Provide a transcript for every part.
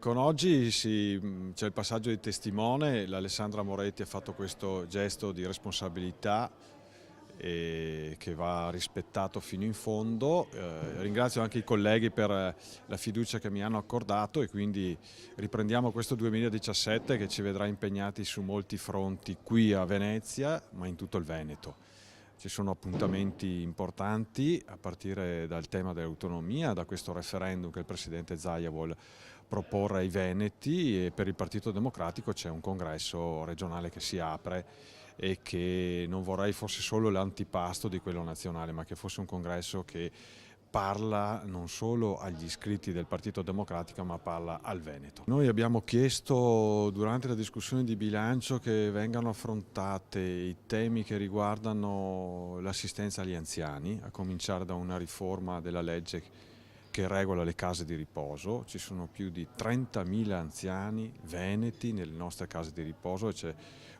Con oggi c'è il passaggio di testimone, l'Alessandra Moretti ha fatto questo gesto di responsabilità che va rispettato fino in fondo. Ringrazio anche i colleghi per la fiducia che mi hanno accordato e quindi riprendiamo questo 2017 che ci vedrà impegnati su molti fronti qui a Venezia, ma in tutto il Veneto. Ci sono appuntamenti importanti a partire dal tema dell'autonomia, da questo referendum che il Presidente Zaia vuole proporre ai Veneti, e per il Partito Democratico c'è un congresso regionale che si apre e che non vorrei fosse solo l'antipasto di quello nazionale, ma che fosse un congresso che parla non solo agli iscritti del Partito Democratico, ma parla al Veneto. Noi abbiamo chiesto durante la discussione di bilancio che vengano affrontate i temi che riguardano l'assistenza agli anziani, a cominciare da una riforma della legge che regola le case di riposo. Ci sono più di 30.000 anziani veneti nelle nostre case di riposo e c'è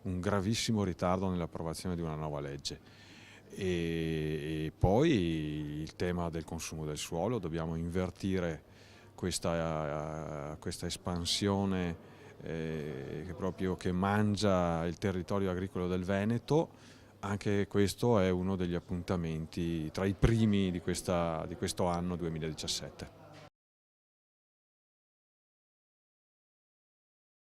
un gravissimo ritardo nell'approvazione di una nuova legge. E poi il tema del consumo del suolo, dobbiamo invertire questa espansione che mangia il territorio agricolo del Veneto. Anche questo è uno degli appuntamenti tra i primi di questo anno 2017.